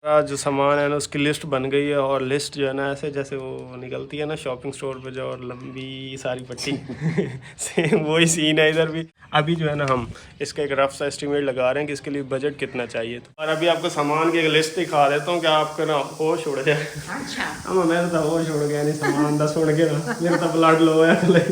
जो सामान है ना उसकी लिस्ट बन गई है। और लिस्ट जो है ना ऐसे जैसे वो निकलती है ना शॉपिंग स्टोर पे जो, और लंबी सारी पट्टी सेम वही सीन है इधर भी। अभी जो है ना हम इसका एक रफ सा एस्टिमेट लगा रहे हैं कि इसके लिए बजट कितना चाहिए। और अभी आपको सामान की एक लिस्ट दिखा देता हूँ, क्या आपका ना होश उड़ जाए। अच्छा हाँ मेरा तो होश उड़ गया नहीं सामान दस उड़ गया ना, मेरा तो ब्लड लो है।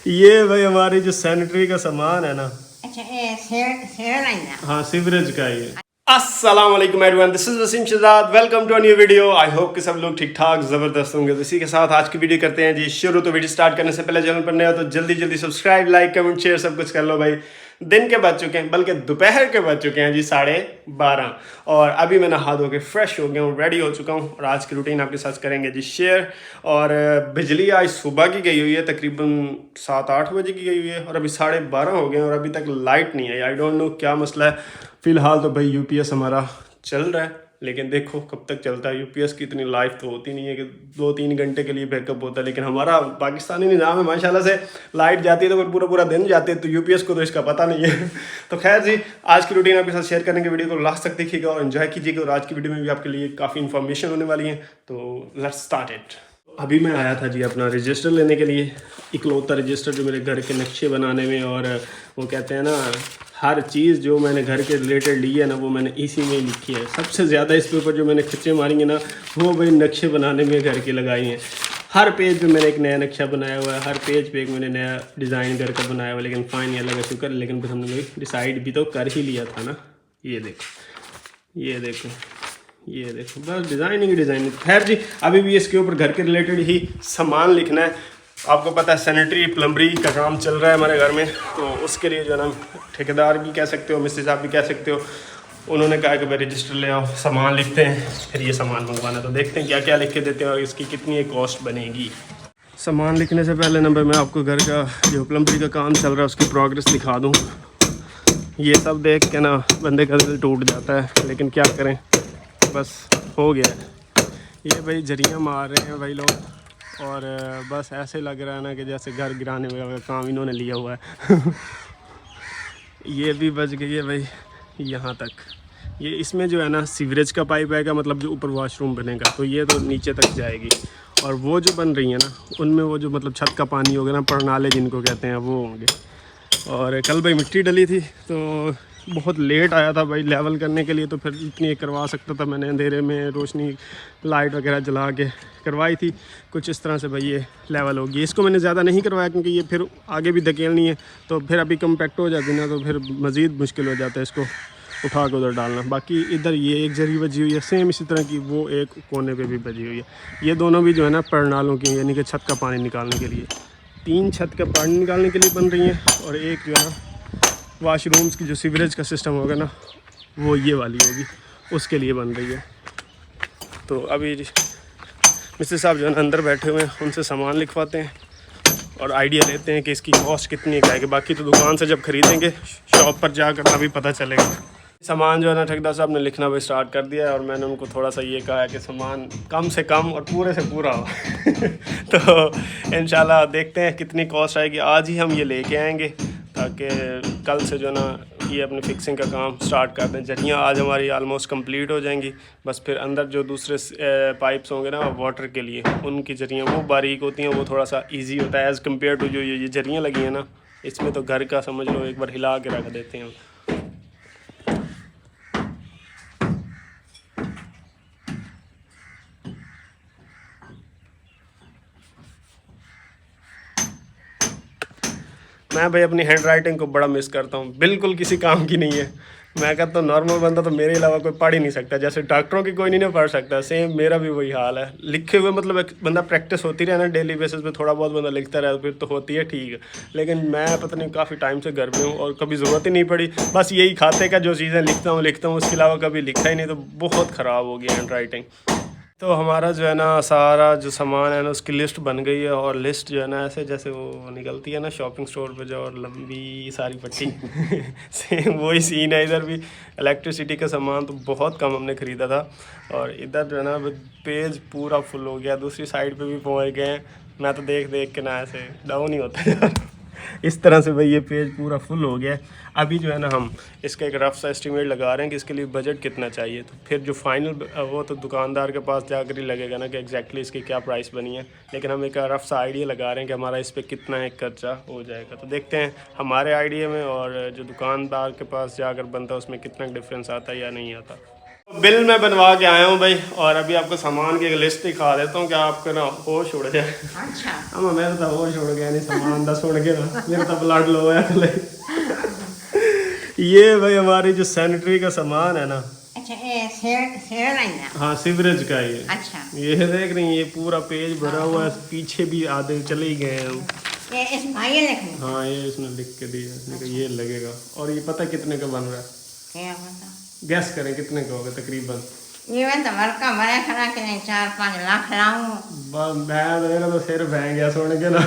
ये भाई हमारी जो सैनिटरी का सामान है ना, अच्छा शेयर हाँ सीवरेज का ये। अस्सलाम वालेकुम everyone, this is Wasim Shahzad, welcome to a new video. I hope कि सब लोग ठीक ठाक ज़बरदस्त होंगे। तो इसी के साथ आज की वीडियो करते हैं जी शुरू। तो वीडियो स्टार्ट करने से पहले चैनल पर नए हो तो जल्दी जल्दी सब्सक्राइब, लाइक, कमेंट, शेयर सब कुछ कर लो भाई। दिन के बज चुके हैं, बल्कि दोपहर के बज चुके हैं जी 12:30, और अभी मैं नहा धो के फ्रेश हो गया हूँ, रेडी हो चुका हूँ। और आज की रूटीन आपके साथ करेंगे जी शेयर। और बिजली आज सुबह की गई हुई है, तकरीबन 7-8 बजे की गई हुई है, और अभी 12:30 हो गए हैं और अभी तक लाइट नहीं आई। आई डोंट नो क्या मसला है। फ़िलहाल तो भाई यूपीएस हमारा चल रहा है, लेकिन देखो कब तक चलता है। यूपीएस की इतनी लाइफ तो होती नहीं है कि 2-3 घंटे के लिए बैकअप होता है, लेकिन हमारा पाकिस्तानी निज़ाम है माशाल्लाह से, लाइट जाती है तो फिर पूरा पूरा दिन जाती है। तो यूपीएस को तो इसका पता नहीं है। तो खैर जी, आज की रूटीन आपके साथ शेयर करने के वीडियो को लास्ट तक देखिएगा और एंजॉय कीजिएगा। और आज की वीडियो में भी आपके लिए काफ़ी इन्फॉर्मेशन होने वाली है। तो लेट्स स्टार्ट इट। अभी मैं आया था जी अपना रजिस्टर लेने के लिए, इकलौता रजिस्टर जो मेरे घर के नक्शे बनाने में, और वो कहते हैं ना हर चीज़ जो मैंने घर के रिलेटेड ली है ना वो मैंने इसी में ही लिखी है। सबसे ज़्यादा इस पे ऊपर जो मैंने खच्चे मारी है ना वो भाई नक्शे बनाने में घर के लगाई हैं। हर पेज पे मैंने एक नया नक्शा बनाया हुआ है, हर पेज पे एक मैंने नया डिज़ाइन घर का बनाया हुआ है। लेकिन फ़ाइन ये लगा शुक्र, लेकिन फिर हमने भाई डिसाइड भी तो कर ही लिया था ना। ये देखो, ये देखो, ये देखो, बस डिज़ाइनिंग। खैर जी, अभी भी इसके ऊपर घर के रिलेटेड ही सामान लिखना है। आपको पता है सैनिटरी प्लम्बरी का काम चल रहा है हमारे घर में, तो उसके लिए जो है ना ठेकेदार भी कह सकते हो, मिस्त्री साहब भी कह सकते हो, उन्होंने कहा कि भाई रजिस्टर ले आओ, सामान लिखते हैं, फिर ये सामान मंगवाना। तो देखते हैं क्या क्या लिख के देते हैं और इसकी कितनी कॉस्ट बनेगी। सामान लिखने से पहले नंबर मैं आपको घर का जो प्लम्बरी का काम चल रहा है उसकी प्रोग्रेस दिखा दूँ। ये सब देख के ना बंदे का दिल टूट जाता है, लेकिन क्या करें, बस हो गया है। ये भाई जरियाँ मार रहे हैं भाई लोग, और बस ऐसे लग रहा है ना कि जैसे घर गिराने वाला काम इन्होंने लिया हुआ है। ये भी बच गई है भाई यहाँ तक। ये इसमें जो है ना सीवरेज का पाइप आएगा, मतलब जो ऊपर वॉशरूम बनेगा, तो ये तो नीचे तक जाएगी। और वो जो बन रही है ना उनमें वो जो मतलब छत का पानी होगा ना, परनाले जिनको कहते हैं, वो होंगे। और कल भाई मिट्टी डली थी तो बहुत लेट आया था भाई लेवल करने के लिए, तो फिर इतनी करवा सकता था मैंने, अंधेरे में रोशनी लाइट वगैरह जला के करवाई थी। कुछ इस तरह से भाई ये लेवल होगी। इसको मैंने ज़्यादा नहीं करवाया क्योंकि ये फिर आगे भी धकेलनी है, तो फिर अभी कम्पैक्ट हो जाती ना, तो फिर मज़ीद मुश्किल हो जाता है इसको उठा के उधर डालना। बाकी इधर ये एक जरी बजी हुई है सेम इसी तरह की, वो एक कोने पे भी बजी हुई है। ये दोनों भी जो है ना परनालों की, यानी कि छत का पानी निकालने के लिए, 3 छत का पानी निकालने के लिए बन रही हैं। और एक जो है ना वाशरूम्स की जो सीवरेज का सिस्टम होगा ना वो ये वाली होगी, उसके लिए बन रही है। तो अभी मिस्टर साहब जो है ना अंदर बैठे हुए हैं, उनसे सामान लिखवाते हैं और आइडिया लेते हैं कि इसकी कॉस्ट कितनी आएगी। बाकी तो दुकान से जब ख़रीदेंगे शॉप पर जाकर अभी पता चलेगा। सामान जो है ना ठेकेदार साहब ने लिखना भी स्टार्ट कर दिया है, और मैंने उनको थोड़ा सा ये कहा है कि सामान कम से कम और पूरे से पूरा हो। तो इंशाल्लाह देखते हैं कितनी कॉस्ट आएगी। आज ही हम ये लेके आएंगे ताकि कल से जो है ना ये अपनी फिक्सिंग का काम स्टार्ट कर दें। जरियाँ आज हमारी आलमोस्ट कंप्लीट हो जाएंगी, बस फिर अंदर जो दूसरे पाइप्स होंगे ना वाटर के लिए, उनकी जरियाँ वो बारीक होती हैं, वो थोड़ा सा ईजी होता है एज़ कम्पेयर टू जो ये जरियाँ लगी हैं ना, इसमें तो घर का समझ लो एक बार हिला के रख देते हैं। मैं भाई अपनी हैंड राइटिंग को बड़ा मिस करता हूँ, बिल्कुल किसी काम की नहीं है। मैं कहता हूँ नॉर्मल बंदा तो मेरे अलावा कोई पढ़ ही नहीं सकता, जैसे डॉक्टरों की कोई नहीं पढ़ सकता, सेम मेरा भी वही हाल है। लिखे हुए मतलब एक बंदा प्रैक्टिस होती रहे ना डेली बेसिस पे, थोड़ा बहुत बंदा लिखता रहे फिर तो होती है ठीक है। लेकिन मैं पता नहीं काफ़ी टाइम से घर में हूँ और कभी ज़रूरत ही नहीं पड़ी, बस यही खाते का जो चीज़ें लिखता हूँ, उसके अलावा कभी लिखा ही नहीं, तो बहुत ख़राब हो गई हैंड राइटिंग। तो हमारा जो है ना सारा जो सामान है ना उसकी लिस्ट बन गई है। और लिस्ट जो है ना ऐसे जैसे वो निकलती है ना शॉपिंग स्टोर पे जो, और लंबी सारी पट्टी सेम वही सीन है इधर भी। इलेक्ट्रिसिटी का सामान तो बहुत कम हमने ख़रीदा था, और इधर जो है ना पेज पूरा फुल हो गया, दूसरी साइड पे भी पहुंच गए हैं। मैं तो देख देख के ना ऐसे डाउन ही होता है यार। इस तरह से भाई ये पेज पूरा फुल हो गया है। अभी जो है ना हम इसका एक रफ सा एस्टिमेट लगा रहे हैं कि इसके लिए बजट कितना चाहिए, तो फिर जो फाइनल वो तो दुकानदार के पास जाकर ही लगेगा ना कि एग्जैक्टली इसकी क्या प्राइस बनी है, लेकिन हम एक रफ सा आइडिया लगा रहे हैं कि हमारा इस पर कितना एक खर्चा हो जाएगा। तो देखते हैं हमारे आइडिया में और जो दुकानदार के पास जाकर बनता है उसमें कितना डिफरेंस आता है या नहीं आता। बिल मैं बनवा के आया हूँ भाई, और अभी आपको सामान की एक लिस्ट दिखा देता हूँ कि आपका ना होश उड़ जाए। अच्छा हाँ मेरा तो होश उड़ गया नहीं सामान दस उड़ गया ना, मेरा तो ब्लड लो है थले। ये भाई हमारी जो सैनिटरी का सामान है ना, अच्छा ये सेल आइना। हाँ सीवरेज का ये। अच्छा ये देख रही हैं, ये पूरा पेज भरा हुआ है, पीछे भी आधे चले ही गए हैं हम। ये इस भाई लिखने। हाँ ये इसने लिख के दिया, इसने कहा ये लगेगा। और ये पता कितने का बन रहा है? क्या पता, गैस करें कितने का होगा तकरीबन? ये मैं तो बड़का बड़ा खड़ा के 4-5 लाख लाऊं। मेरा तो सिर बह गया सुन के ना।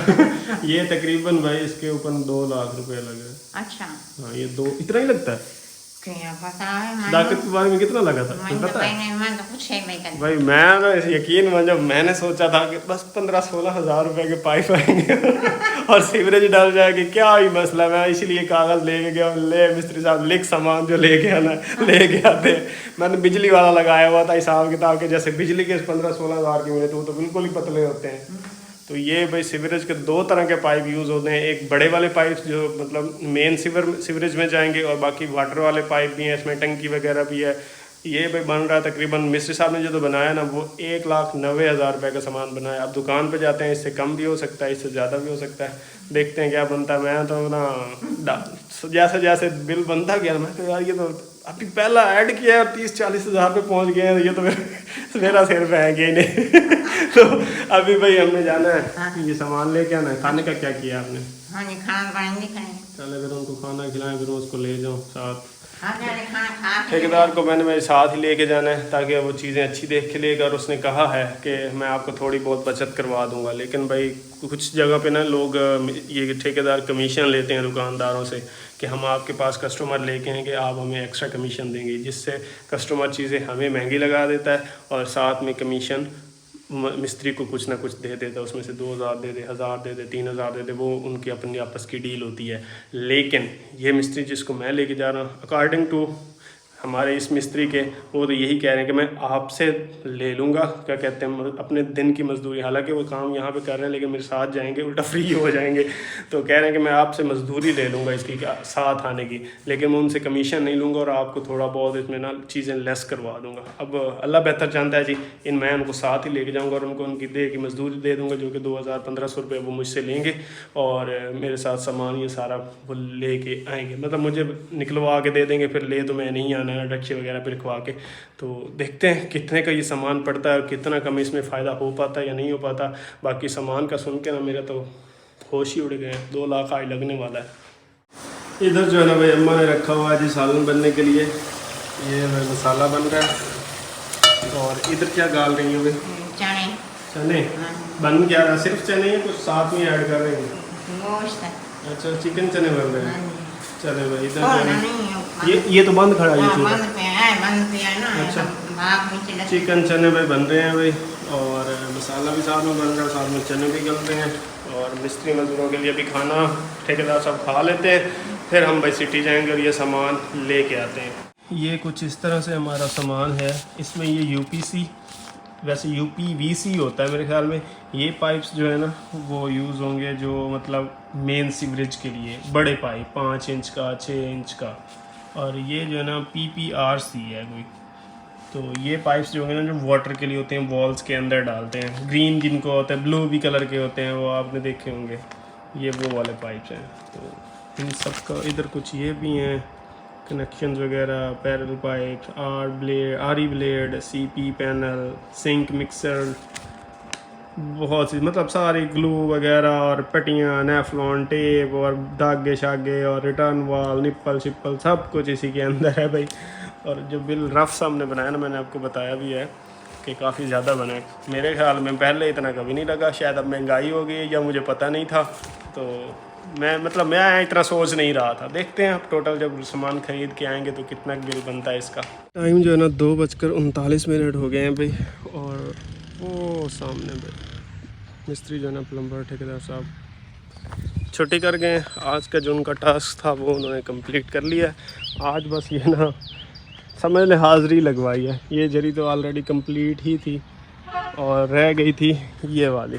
ये तकरीबन भाई इसके ऊपर 2 लाख रुपए लग रहे। अच्छा हाँ ये 2 इतना ही लगता है। क्या पता है सदाकत के बारे में कितना लगा था मैं पता है? मैं तो कुछ है नहीं करता भाई मैं ना यकीन मान, जब मैंने सोचा था कि बस 15-16 हज़ार रुपए के पाइप आएंगे और सीवरेज डाल जाएगी, क्या ही मसला। मैं इसीलिए कागज़ लेके गया, ले मिस्त्री साहब लिख सामान जो लेके आना लेके आते। मैंने बिजली वाला लगाया हुआ था हिसाब किताब के, जैसे बिजली के 15-16 हज़ार के मिले तो वो तो बिल्कुल ही पतले होते हैं। तो ये भाई सीवरेज के 2 तरह के पाइप यूज़ होते हैं, एक बड़े वाले पाइप जो मतलब मेन सीवरेज में जाएंगे, और बाकी वाटर वाले पाइप भी हैं, इसमें टंकी वगैरह भी है। ये भाई बन रहा है तकरीबन, मिस्त्री साहब ने जो तो बनाया ना वो 1,90,000 रुपये का सामान बनाया। अब दुकान पे जाते हैं, इससे कम भी हो सकता है, इससे ज़्यादा भी हो सकता है, देखते हैं क्या बनता है। मैं तो ना जैसे जैसे बिल बनता गया मैं तो यार ये तो अभी पहला ऐड किया है और 30-40 हज़ार पे पहुँच गए हैं, ये तो मेरा सिर बह गया ही नहीं। तो अभी भाई हमने जाना है ये सामान लेके आना है। खाने का क्या किया आपने? हाँ जी खाना बनाएंगे चले फिर उनको खाना खिलाएं, फिर उसको ले जाऊँ साथ। हाँ खाना खा के ठेकेदार को मैंने मेरे साथ ही लेके जाना है ताकि वो चीज़ें अच्छी देख के लेगा, और उसने कहा है कि मैं आपको थोड़ी बहुत बचत करवा दूंगा। लेकिन भाई कुछ जगह पे ना लोग ये ठेकेदार कमीशन लेते हैं दुकानदारों से कि हम आपके पास कस्टमर लेके आएंगे, आप हमें एक्स्ट्रा कमीशन देंगे, जिससे कस्टमर चीज़ें हमें महंगी लगा देता है और साथ में कमीशन मिस्त्री को कुछ ना कुछ दे देता है। उसमें से 2,000 दे दे, 1,000 दे दे, 3,000 दे दे, वो उनकी अपनी आपस की डील होती है। लेकिन ये मिस्त्री जिसको मैं लेके जा रहा हूँ, अकॉर्डिंग टू हमारे इस मिस्त्री के, वो तो यही कह रहे हैं कि मैं आपसे ले लूँगा, क्या कहते हैं, अपने दिन की मजदूरी। हालांकि वो काम यहाँ पे कर रहे हैं लेकिन मेरे साथ जाएंगे उल्टा फ्री हो जाएंगे, तो कह रहे हैं कि मैं आपसे मजदूरी ले लूँगा इसकी साथ आने की, लेकिन मैं उनसे कमीशन नहीं लूँगा और आपको थोड़ा बहुत इसमें ना चीज़ें लेस करवा दूँगा। अब अल्लाह बेहतर जानता है जी, मैं उनको साथ ही लेके जाऊँगा और उनको उनकी दे की मजदूरी दे दूँगा, जो कि 2,000-1,500 रुपये वो मुझसे लेंगे और मेरे साथ सामान ये सारा वो ले के आएँगे, मतलब मुझे निकलवा के दे देंगे, फिर ले तो मैं नहीं आना है, रक्शे वगैरह पे रखवा के। तो देखते हैं कितने का ये सामान पड़ता है और कितना कम इसमें फ़ायदा हो पाता है या नहीं हो पाता। बाकी सामान का सुन के ना मेरा तो होश ही उड़ गए, 2 लाख आज लगने वाला है। इधर जो है ना भाई अम्मा ने रखा हुआ है जी सालन बनने के लिए, ये मसाला बन रहा है। और इधर क्या डाल रही हो भाई? चने। चने बन क्या रहा है? सिर्फ चने या कुछ साथ में ऐड कर रहे हैं? गोश्त। अच्छा चिकन चने बन रहे हैं। चले भाई इधर नहीं ये तो बंद खड़ा है, ये बंद पे है ना। अच्छा भाप नीचे लग। चिकन चने भाई बन रहे हैं भाई, और मसाला भी साथ में बन रहा है, साथ में चने भी गलते हैं। और मिस्त्री मजदूरों के लिए भी खाना ठेकेदार सब खा लेते हैं, फिर हम भाई सिटी जाएंगे और ये सामान लेके आते हैं। ये कुछ इस तरह से हमारा सामान है। इसमें ये UPC, वैसे UPVC होता है मेरे ख्याल में। ये पाइप्स जो है ना वो यूज़ होंगे जो मतलब मेन सीवरेज के लिए, बड़े पाइप 5 इंच का, 6 इंच का। और ये जो है ना PPRC है कोई, तो ये पाइप्स जो होंगे ना जो वाटर के लिए होते हैं, वॉल्स के अंदर डालते हैं। ग्रीन जिनको होता है, ब्लू भी कलर के होते हैं, वो आपने देखे होंगे, ये वो वाले पाइप्स हैं। तो इन सब का इधर कुछ ये भी हैं कनेक्शंस वगैरह, parallel pipe, RE blade, CP panel, sink mixer, बहुत सी मतलब सारी ग्लू वगैरह और पट्टियाँ, नेफ्लॉन टेप और धागे शागे और रिटर्न वाल, निप्पल शिप्पल, सब कुछ इसी के अंदर है भाई। और जो बिल रफ सा हमने बनाया ना, मैंने आपको बताया भी है कि काफ़ी ज़्यादा बना है। मेरे ख्याल में पहले इतना कभी नहीं लगा, शायद अब महंगाई हो गई या मुझे पता नहीं था, तो मैं इतना सोच नहीं रहा था। देखते हैं अब टोटल जब सामान ख़रीद के आएंगे तो कितना बिल बनता है इसका। टाइम जो है ना 2:39 हो गए हैं भाई, और वो सामने भाई मिस्त्री जो है ना प्लम्बर ठेकेदार साहब छुट्टी कर गए। आज का जो उनका टास्क था वो उन्होंने कंप्लीट कर लिया। आज बस ये ना समझ लें हाज़िरी लगवाई है। ये जरी तो ऑलरेडी कंप्लीट ही थी और रह गई थी ये वाली,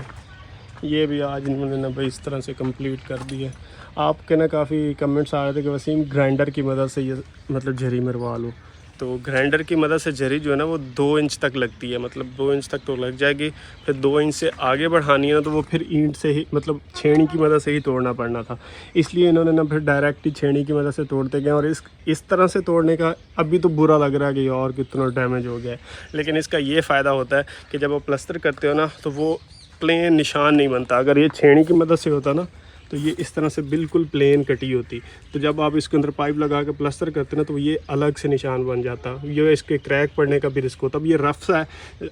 ये भी आज इन्होंने ना भाई इस तरह से कंप्लीट कर दी है। आपके ना काफ़ी कमेंट्स आ रहे थे कि वसीम ग्राइंडर की मदद से ये मतलब झरी मरवा लो। तो ग्राइंडर की मदद से झरी जो है ना वो 2 इंच तक लगती है, मतलब 2 इंच तक तो लग जाएगी। फिर 2 इंच से आगे बढ़ानी है ना तो वो फिर ईंट से ही मतलब छेनी की मदद से ही तोड़ना पड़ना था। इसलिए इन्होंने ना फिर डायरेक्ट ही छेनी की मदद से तोड़ते गए। और इस तरह से तोड़ने का अभी तो बुरा लग रहा है कि और कितना डैमेज हो गया है, लेकिन इसका ये फ़ायदा होता है कि जब आप प्लस्तर करते हो ना तो वो प्लेन निशान नहीं बनता। अगर ये छेनी की मदद से होता ना तो ये इस तरह से बिल्कुल प्लेन कटी होती। तो जब आप इसके अंदर पाइप लगा के प्लस्तर करते ना तो ये अलग से निशान बन जाता, ये इसके क्रैक पड़ने का भी रिस्क होता। अब ये रफ सा है,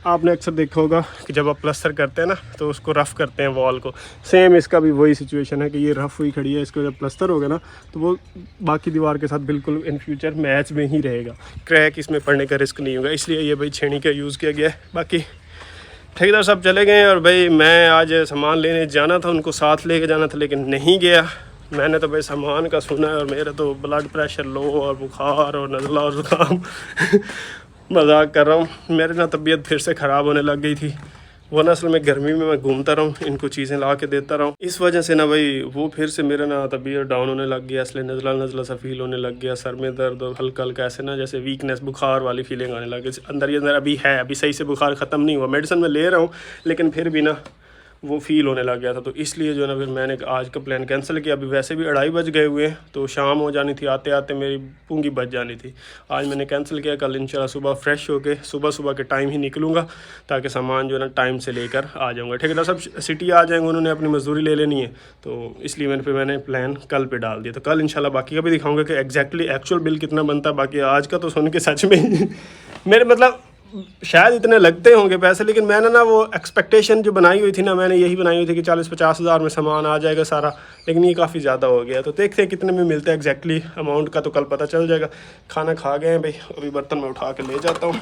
आपने अक्सर देखा होगा कि जब आप प्लस्तर करते हैं ना तो उसको रफ़ करते हैं वॉल को। सेम इसका भी वही सिचुएशन है कि ये रफ़ हुई खड़ी है, इसको जब प्लस्तर होगा ना तो वो बाकी दीवार के साथ बिल्कुल इन फ्यूचर मैच में ही रहेगा, क्रैक इसमें पड़ने का रिस्क नहीं होगा। इसलिए ये भाई छेनी का यूज़ किया गया है। बाकी ठेकेदार साहब चले गए और भाई मैं आज सामान लेने जाना था, उनको साथ लेके जाना था लेकिन नहीं गया। मैंने तो भाई सामान का सुना है और मेरा तो ब्लड प्रेशर लो और बुखार और नज़ला और ज़ुकाम मजाक कर रहा हूँ, मेरे ना तबीयत फिर से ख़राब होने लग गई थी। वो ना असल में गर्मी में मैं घूमता रहा हूँ, इनको चीज़ें ला के देता रहा हूँ, इस वजह से ना भाई वो फिर से मेरा ना तबीयत डाउन होने लग गया। इसलिए नज़ला नज़ला सा फील होने लग गया, सर में दर्द और हल्का हल्का ऐसे ना जैसे वीकनेस बुखार वाली फीलिंग आने लग गई। अंदर ही अंदर अभी है, अभी सही से बुखार ख़त्म नहीं हुआ, मेडिसिन में ले रहा हूँ लेकिन फिर भी ना वो फ़ील होने लग गया था। तो इसलिए जो है ना फिर मैंने आज का प्लान कैंसिल किया। अभी वैसे भी 2:30 बज गए हुए हैं तो शाम हो जानी थी, आते आते मेरी पूंगी बच जानी थी। आज मैंने कैंसिल किया, कल इंशाल्लाह सुबह फ्रेश होके सुबह के टाइम ही निकलूँगा ताकि सामान जो है ना टाइम से लेकर आ जाऊँगा। ठेकेदार सब सिटी आ जाएंगे, उन्होंने अपनी मजदूरी ले लेनी है, तो इसलिए मैंने प्लान कल पे डाल दिया। तो कल इंशाल्लाह बाकी का भी दिखाऊँगा कि एग्जैक्टली एक्चुअल बिल कितना बनता है। बाकी आज का तो सुन के सच में मेरे मतलब शायद इतने लगते होंगे पैसे, लेकिन मैंने ना वो एक्सपेक्टेशन जो बनाई हुई थी ना, मैंने यही बनाई हुई थी कि 40-50 हज़ार में सामान आ जाएगा सारा, लेकिन ये काफ़ी ज़्यादा हो गया। तो देखते हैं कितने में मिलता है एग्जैक्टली अमाउंट का, तो कल पता चल जाएगा। खाना खा गए हैं भाई, अभी बर्तन में उठा के ले जाता हूँ।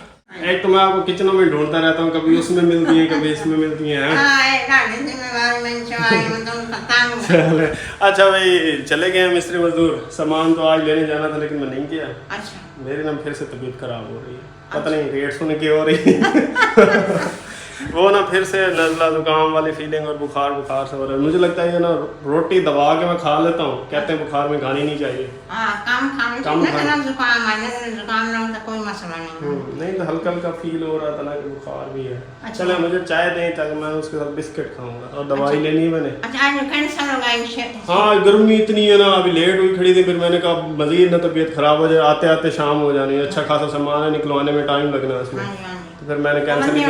एक तो मैं आपको किचनों में ढूंढता रहता हूँ, कभी उसमें मिलती है कभी इसमें मिलती हैं। अच्छा भाई चले गए मिस्त्री मजदूर, सामान तो आज लेने जाना था लेकिन मैं नहीं किया। अच्छा मेरी ना फिर से तबीयत खराब हो रही है, पता नहीं रेट सुन के हो रही वो ना फिर से नज़ला ज़ुकाम वाली फीलिंग और बुखार से हो रहा है। मुझे लगता है ये ना रोटी दबा के मैं खा लेता हूँ, कहते हैं बुखार में खानी नहीं चाहिए। नहीं तो हल्का हल्का फील हो रहा था ना कि बुखार भी है। अच्छा। चलो मुझे चाय दें ताकि मैं उसके साथ बिस्किट खाऊंगा, और दवाई लेनी है मैंने। हाँ गर्मी इतनी है ना, अभी लेट हुई खड़ी थी, फिर मैंने कहा मजीद ना तबीयत खराब हो जाए, आते आते शाम हो जानी है, अच्छा खासा सामान है, निकलवाने में टाइम लगना है उसमें। तो फिर मैंने कैंसिल किया।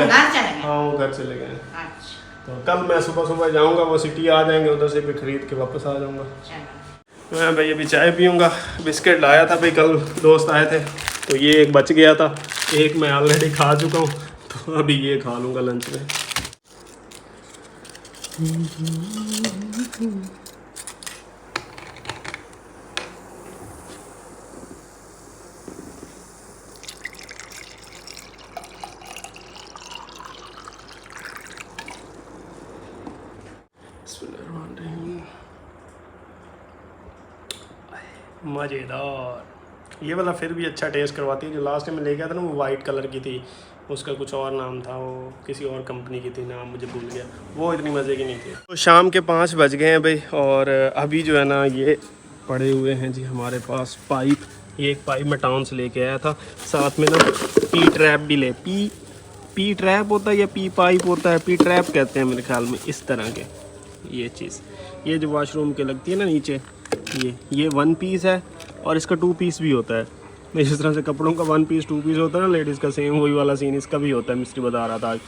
हाँ वो घर चले गए। तो कल मैं सुबह जाऊंगा, वो सिटी आ जाएंगे, उधर से फिर खरीद के वापस आ जाऊंगा। मैं भाई अभी चाय पीऊँगा। बिस्किट लाया था भाई, कल दोस्त आए थे तो ये एक बच गया था, एक मैं ऑलरेडी खा चुका हूँ, तो अभी ये खा लूँगा लंच में। मज़ेदार। ये वाला फिर भी अच्छा टेस्ट करवाती है। जो लास्ट टाइम मैं ले गया था ना वो वाइट कलर की थी, उसका कुछ और नाम था, वो किसी और कंपनी की थी, नाम मुझे भूल गया, वो इतनी मज़े की नहीं थी। तो शाम के 5 बज गए हैं भाई, और अभी जो है ना ये पड़े हुए हैं जी हमारे पास पाइप। ये एक पाइप मैं टाउन से लेके आया था, साथ में ना पी ट्रैप भी ले, पी ट्रैप होता है या पी पाइप होता है, पी ट्रैप कहते हैं मेरे ख्याल में, इस तरह के ये चीज़, ये जो वॉशरूम के लगती है ना नीचे, ये 1 पीस है और इसका 2 पीस भी होता है। जिस तरह से कपड़ों का 1 पीस 2 पीस होता है ना लेडीज़ का, सेम वही वाला सीन इसका भी होता है, मिस्त्री बता रहा था आज।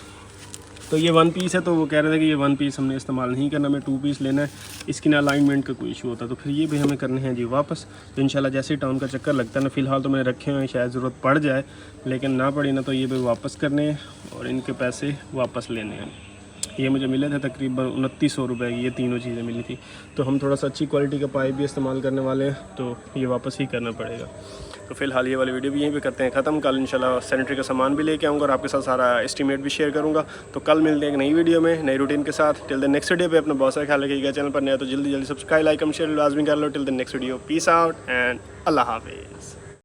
तो ये 1 पीस है, तो वो कह रहे थे कि ये 1 पीस हमने इस्तेमाल नहीं करना, हमें 2 पीस लेना है, इसकी ना अलाइनमेंट का कोई इशू होता है। तो फिर ये भी हमें करने हैं जी वापस। तो इंशाल्लाह जैसे ही टाउन का चक्कर लगता है ना, फ़िलहाल तो मैंने रखे हुए हैं, शायद ज़रूरत पड़ जाए, लेकिन ना पड़ी ना तो ये भी वापस करने हैं और इनके पैसे वापस लेने हैं। ये मुझे मिले थे तकरीबन 2900 रुपये की, ये तीनों चीज़ें मिली थी। तो हम थोड़ा सा अच्छी क्वालिटी का पाइप भी इस्तेमाल करने वाले हैं, तो ये वापस ही करना पड़ेगा। तो फिलहाल ये वाली वीडियो भी यहीं पे करते हैं ख़त्म। कल इंशाल्लाह सैनिटरी का सामान भी लेके आऊँगा और आपके साथ सारा एस्टीमेट भी शेयर करूँगा। तो कल मिलते हैं एक नई वीडियो में, नई रूटीन के साथ। टिल द नेक्स्ट वीडियो पे अपना बहुत सारा ख्याल रखिएगा। चैनल पर नया तो जल्दी जल्दी सब्सक्राइब, लाइक, शेयर लाजमी कर लो। Till the next video, peace out and अल्लाह हाफिज़।